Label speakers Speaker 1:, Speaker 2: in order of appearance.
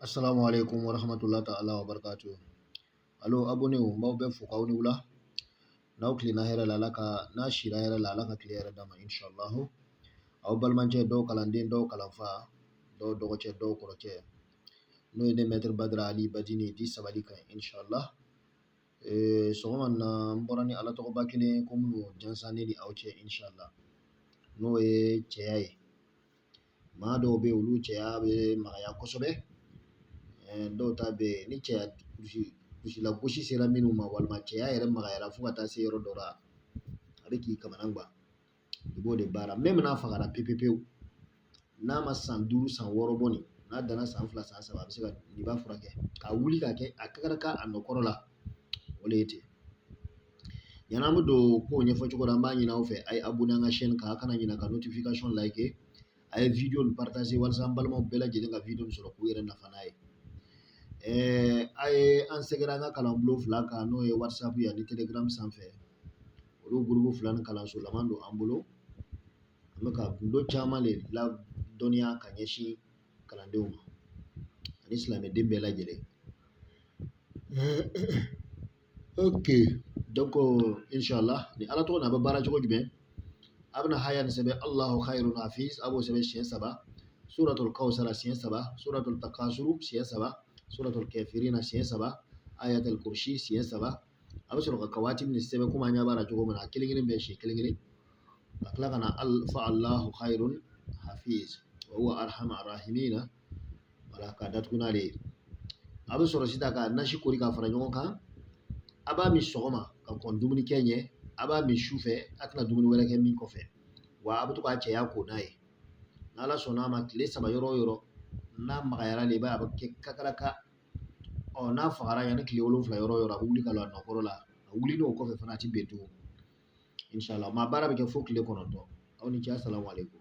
Speaker 1: Assalamu alaikum wa rahmatullahi ta'ala wa barakatuh. Alo abone wo mbaw be fu kawni wula. Naw kli na hera lalaka na shira hera lalaka kli hera dama inshallah. Aw balmanje do kalande do kalanfa do dogoche do koroche. No ide meter badra ali badini di sabadika inshallah. Soman na mborani ala to bakine komno jansani ni awche inshallah. No e cheyaye. Ma do be ulu cheya be magaya kosobe. Do ta be ni cheya kushi la kushi sera minu ma walma cheya yere magaya fu kata se yoro dora ariki kamanangba ibo de bara même na fagara PPP na ma san duru san woro boni na dana san fla san saba be se ka ni ba furake ka wuli ka ke akakara ka anokoro la olete yana mu do ko nye fo choko ramba nyina ofe ay abuna nga chaîne ka kana nyina ka notification like ay video partager wal sambalmo bela jede nga video so ko yere na fanaye ay an segera nga kalan blo fla ka no e WhatsApp ya ni Telegram sanfɛ olu groupe fla ni kalan so lamando ambulo maka gundo chama le la doniya ka ɲɛsin kalandenw ma ani silamɛden bɛɛ lajɛlen ok donc inshallah ni ala tɔgɔ na bɛ baara cogo jumɛn a bɛna haya ni sɛbɛn allahu khairun hafiz a b'o sɛbɛn siɲɛ 3 suratul kawsara siɲɛ 3 suratul takasuru siɲɛ 3 suratul kafirina siɲɛ 3 ayatul kursi siɲɛ 3 a bɛ sɔrɔ ka kawati ni sɛbɛn kuma ɲa b'a cogo min na kelen kelen bɛɛ siɲɛ kelen kelen a tila kana fa allahu khairun hafiz wa huwa arhamar rahimina wala ka datuguna de a bɛ sɔrɔ sisan ka nasi kori ka fara ɲɔgɔn kan a b'a min sɔgɔma ka kɔn dumuni kɛ ɲɛ a b'a min su fɛ a tɛna dumuni wɛrɛ kɛ min kɔfɛ wa a bɛ to k'a cɛya ko n'a ye n'ala sɔnna a ma tile 3 yɔrɔ o yɔrɔ n'a magayara de i b'a ye a bɛ kɛ kakaraka n'a fagara yanni tile 7 yɔrɔ o yɔrɔ a bɛ wuli ka don a nɔkɔrɔ la a wuli n'o kɔfɛ fana a tɛ bɛn tugun inshallah maa baara bɛ kɛ fo tile 9 aw ni ce assalamu alaikum